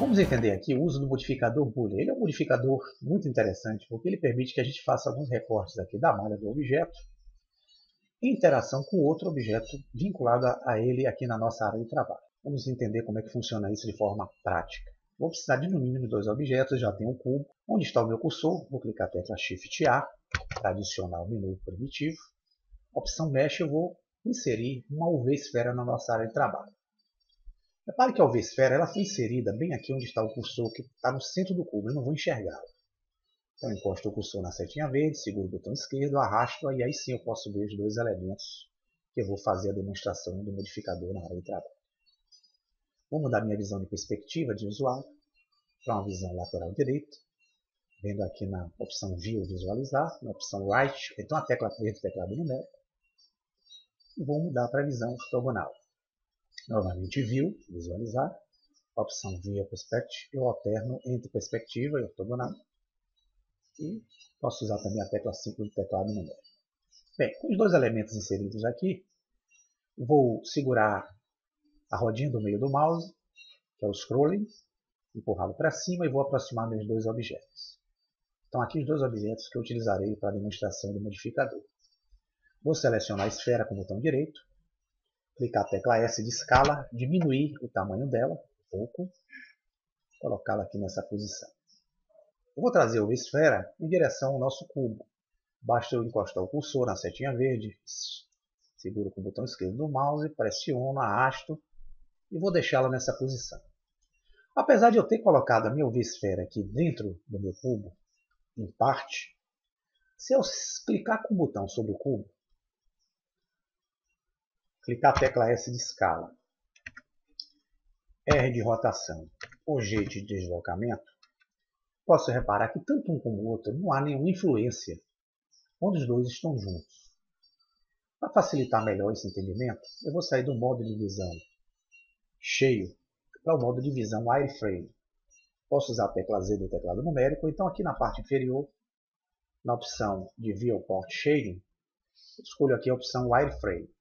Vamos entender aqui o uso do modificador Boolean. Ele é um modificador muito interessante porque ele permite que a gente faça alguns recortes aqui da malha do objeto em interação com outro objeto vinculado a ele aqui na nossa área de trabalho. Vamos entender como é que funciona isso de forma prática. Vou precisar de no mínimo dois objetos, já tenho um cubo. Onde está o meu cursor? Vou clicar a tecla Shift A para adicionar o menu primitivo. Opção Mesh, eu vou inserir uma UV-esfera na nossa área de trabalho. Repare que a UV-esfera ela foi inserida bem aqui onde está o cursor, que está no centro do cubo, eu não vou enxergá-la. Então eu encosto o cursor na setinha verde, seguro o botão esquerdo, arrasto, e aí sim eu posso ver os dois elementos que eu vou fazer a demonstração do modificador na área de trabalho. Vou mudar minha visão de perspectiva de usuário para uma visão lateral direita, vendo aqui na opção View Visualizar, na opção Right, então a tecla 3 do teclado numérico, e vou mudar para a visão ortogonal. Novamente View, Visualizar, opção View Perspective, eu alterno entre perspectiva e ortogonal. E posso usar também a tecla 5 do teclado numérico. Bem, com os dois elementos inseridos aqui, vou segurar a rodinha do meio do mouse, que é o scrolling, empurrá-lo para cima e vou aproximar meus dois objetos. Então aqui os dois objetos que eu utilizarei para a demonstração do modificador. Vou selecionar a esfera com o botão direito, clicar a tecla S de escala, diminuir o tamanho dela um pouco, colocá-la aqui nessa posição. Eu vou trazer a esfera em direção ao nosso cubo. Basta eu encostar o cursor na setinha verde, seguro com o botão esquerdo do mouse, pressiono, arrasto e vou deixá-la nessa posição. Apesar de eu ter colocado a minha UV-esfera aqui dentro do meu cubo, em parte, se eu clicar com o botão sobre o cubo, clicar a tecla S de escala, R de rotação ou G de deslocamento, posso reparar que tanto um como o outro não há nenhuma influência quando os dois estão juntos. Para facilitar melhor esse entendimento, eu vou sair do modo de visão cheio para o modo de visão wireframe. Posso usar a tecla Z do teclado numérico, então aqui na parte inferior, na opção de Viewport Shading, escolho aqui a opção wireframe.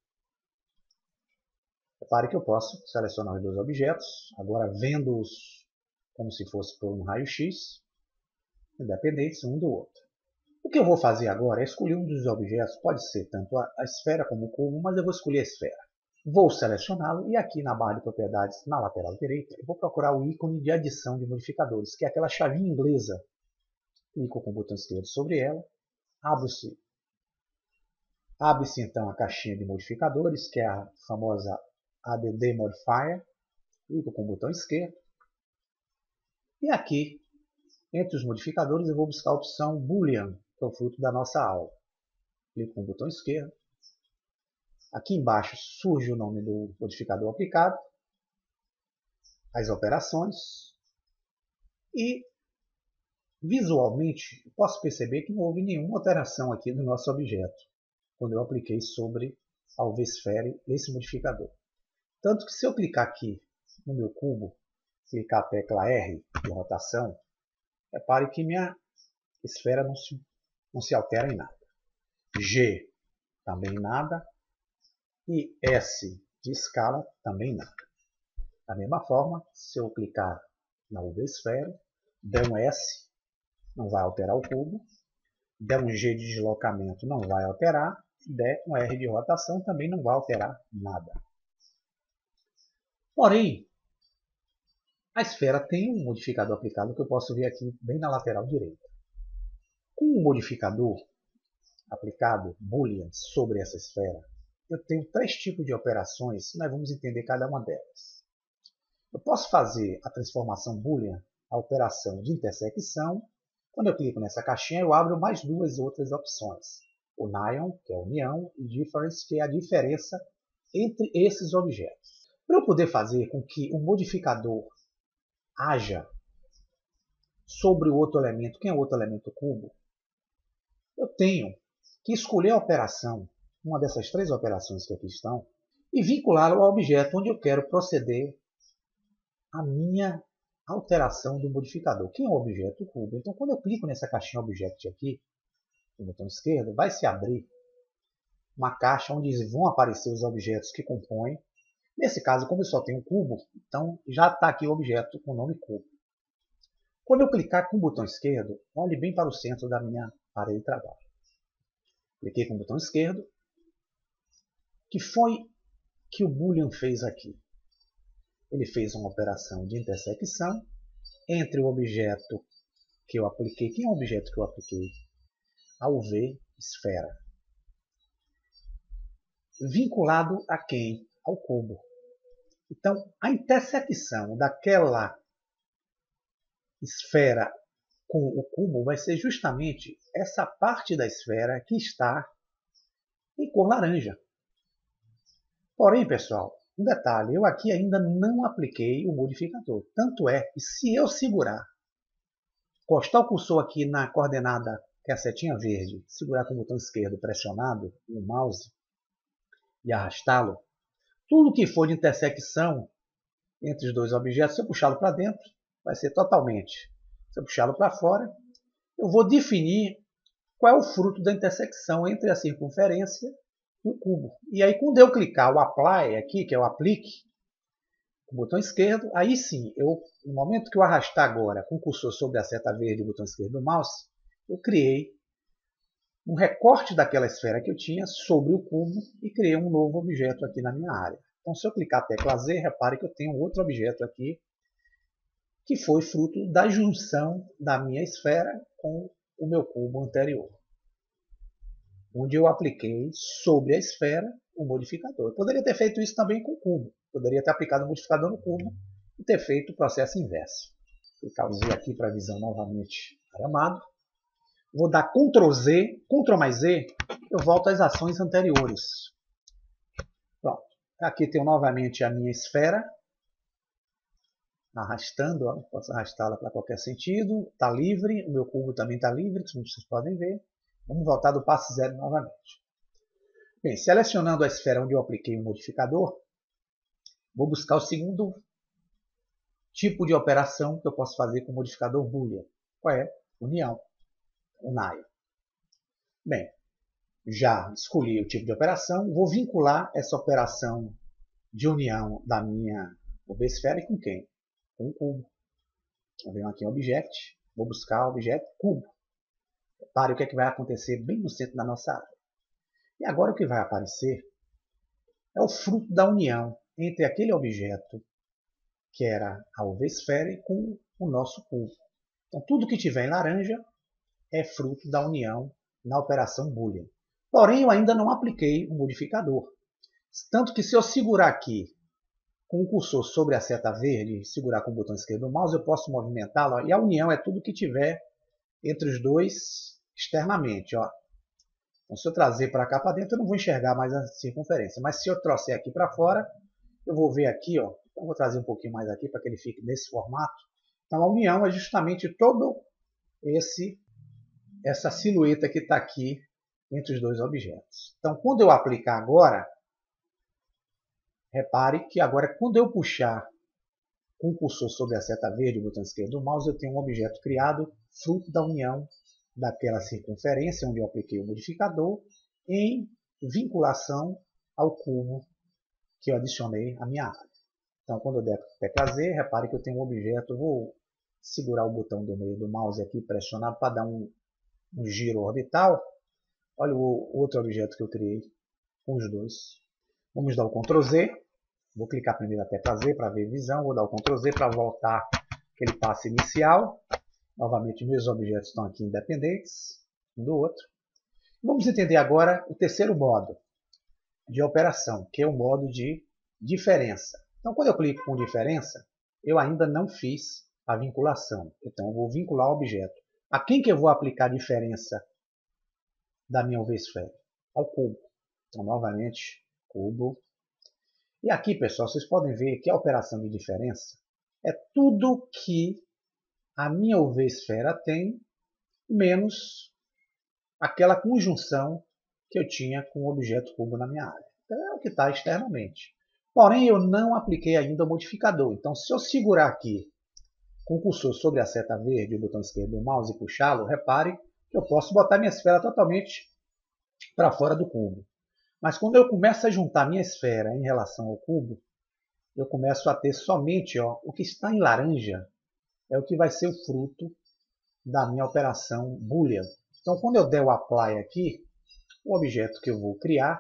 Repare que eu posso selecionar os dois objetos, agora vendo-os como se fosse por um raio-x, independentes um do outro. O que eu vou fazer agora é escolher um dos objetos, pode ser tanto a esfera como o cubo, mas eu vou escolher a esfera. Vou selecioná-lo e aqui na barra de propriedades, na lateral direita, eu vou procurar o ícone de adição de modificadores, que é aquela chavinha inglesa. Clico com o botão esquerdo sobre ela, abre-se então a caixinha de modificadores, que é a famosa ADD Modifier. Clico com o botão esquerdo e aqui, entre os modificadores, eu vou buscar a opção Boolean, que é o fruto da nossa aula. Clico com o botão esquerdo. Aqui embaixo surge o nome do modificador aplicado, as operações e visualmente posso perceber que não houve nenhuma alteração aqui no nosso objeto quando eu apliquei sobre a UV-esfera esse modificador. Tanto que se eu clicar aqui no meu cubo, clicar a tecla R de rotação, repare que minha esfera não se altera em nada. G também nada. E S de escala também nada. Da mesma forma, se eu clicar na UV-esfera, der um S, não vai alterar o cubo. Der um G de deslocamento, não vai alterar. Der um R de rotação, também não vai alterar nada. Porém, a esfera tem um modificador aplicado que eu posso ver aqui bem na lateral direita. Com o modificador aplicado, Boolean, sobre essa esfera, eu tenho três tipos de operações e nós vamos entender cada uma delas. Eu posso fazer a transformação Boolean, a operação de intersecção. Quando eu clico nessa caixinha, eu abro mais duas outras opções. O Union, que é a união, e Difference, que é a diferença entre esses objetos. Para eu poder fazer com que o modificador haja sobre o outro elemento, quem é o outro elemento cubo, eu tenho que escolher a operação, uma dessas três operações que aqui estão, e vinculá-lo ao objeto onde eu quero proceder a minha alteração do modificador. Quem é o objeto? O cubo. Então, quando eu clico nessa caixinha Object aqui, no botão esquerdo, vai se abrir uma caixa onde vão aparecer os objetos que compõem. Nesse caso, como eu só tenho um cubo, então já está aqui o objeto com o nome cubo. Quando eu clicar com o botão esquerdo, olhe bem para o centro da minha área de trabalho. Cliquei com o botão esquerdo. O que foi que o Boolean fez aqui? Ele fez uma operação de intersecção entre o objeto que eu apliquei. Quem é o objeto que eu apliquei? A UV esfera. Vinculado a quem? Ao cubo. Então, a intersecção daquela esfera com o cubo vai ser justamente essa parte da esfera que está em cor laranja. Porém, pessoal, um detalhe, eu aqui ainda não apliquei o modificador. Tanto é que se eu segurar, encostar o cursor aqui na coordenada, que é a setinha verde, segurar com o botão esquerdo pressionado, o mouse, e arrastá-lo, tudo que for de intersecção entre os dois objetos, se eu puxá-lo para dentro, vai ser totalmente. Se eu puxá-lo para fora, eu vou definir qual é o fruto da intersecção entre a circunferência e o cubo. E aí, quando eu clicar o Apply aqui, que é o Aplique, com o botão esquerdo, aí sim, no momento que eu arrastar agora com o cursor sobre a seta verde e o botão esquerdo do mouse, eu criei um recorte daquela esfera que eu tinha sobre o cubo e criei um novo objeto aqui na minha área. Então, se eu clicar a tecla Z, repare que eu tenho outro objeto aqui, que foi fruto da junção da minha esfera com o meu cubo anterior, onde eu apliquei sobre a esfera o modificador. Eu poderia ter feito isso também com o cubo. Poderia ter aplicado o modificador no cubo e ter feito o processo inverso. Vou clicar o Z aqui para a visão novamente gramado. Vou dar Ctrl Z, Ctrl mais Z, eu volto às ações anteriores. Pronto. Aqui tenho novamente a minha esfera, arrastando, ó, posso arrastá-la para qualquer sentido, está livre, o meu cubo também está livre, como vocês podem ver. Vamos voltar do passo zero novamente. Bem, selecionando a esfera onde eu apliquei o modificador, vou buscar o segundo tipo de operação que eu posso fazer com o modificador Boolean. Qual é? União. Unai. Bem, já escolhi o tipo de operação, vou vincular essa operação de união da minha UV-esfera com quem? Com o cubo. Eu venho aqui em Object, vou buscar o objeto cubo. Repare o que é que vai acontecer bem no centro da nossa área. E agora o que vai aparecer é o fruto da união entre aquele objeto que era a UV-esfera com o nosso cubo. Então tudo que tiver em laranja é fruto da união na operação Boolean. Porém, eu ainda não apliquei o modificador. Tanto que se eu segurar aqui com o cursor sobre a seta verde e segurar com o botão esquerdo do mouse, eu posso movimentá-lo. E a união é tudo que tiver entre os dois externamente. Ó. Então, se eu trazer para cá para dentro, eu não vou enxergar mais a circunferência. Mas se eu trouxer aqui para fora, eu vou ver aqui. Ó. Então, eu vou trazer um pouquinho mais aqui para que ele fique nesse formato. Então, a união é justamente todo essa silhueta que está aqui entre os dois objetos. Então, quando eu aplicar agora, repare que agora, quando eu puxar com o cursor sobre a seta verde e o botão esquerdo do mouse, eu tenho um objeto criado, fruto da união daquela circunferência onde eu apliquei o modificador, em vinculação ao cubo que eu adicionei à minha área. Então, quando eu der tecla Z, repare que eu tenho um objeto, vou segurar o botão do meio do mouse aqui, pressionado, para dar um giro orbital. Olha o outro objeto que eu criei com os dois. Vamos dar o Ctrl Z. Vou clicar primeiro na tecla Z para ver visão. Vou dar o Ctrl Z para voltar aquele passo inicial. Novamente, meus objetos estão aqui independentes um do outro. Vamos entender agora o terceiro modo de operação, que é o modo de diferença. Então, quando eu clico com diferença, eu ainda não fiz a vinculação. Então, eu vou vincular o objeto. A quem que eu vou aplicar a diferença da minha UV-esfera? Ao cubo. Então, novamente, cubo. E aqui, pessoal, vocês podem ver que a operação de diferença é tudo que a minha UV-esfera tem, menos aquela conjunção que eu tinha com o objeto cubo na minha área. Então, é o que está externamente. Porém, eu não apliquei ainda o modificador. Então, se eu segurar aqui com o cursor sobre a seta verde e o botão esquerdo do mouse e puxá-lo, repare que eu posso botar minha esfera totalmente para fora do cubo. Mas quando eu começo a juntar minha esfera em relação ao cubo, eu começo a ter somente o que está em laranja é o que vai ser o fruto da minha operação boolean. Então, quando eu der o apply aqui, o objeto que eu vou criar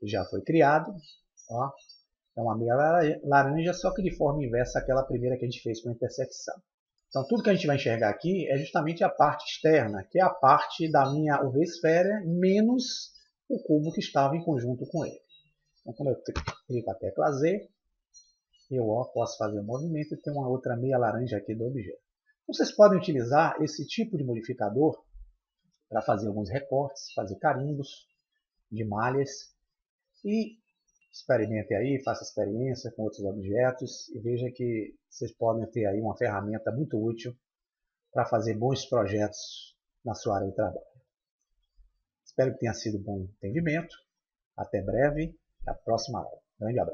já foi criado. Ó. Então, a meia laranja, só que de forma inversa àquela primeira que a gente fez com a intersecção. Então, tudo que a gente vai enxergar aqui é justamente a parte externa, que é a parte da minha UV-esfera, menos o cubo que estava em conjunto com ele. Então, quando eu clico a tecla Z, eu posso fazer o movimento e ter uma outra meia laranja aqui do objeto. Então, vocês podem utilizar esse tipo de modificador para fazer alguns recortes, fazer carimbos de malhas e experimente aí, faça experiência com outros objetos e veja que vocês podem ter aí uma ferramenta muito útil para fazer bons projetos na sua área de trabalho. Espero que tenha sido um bom entendimento. Até breve, até a próxima aula. Grande abraço.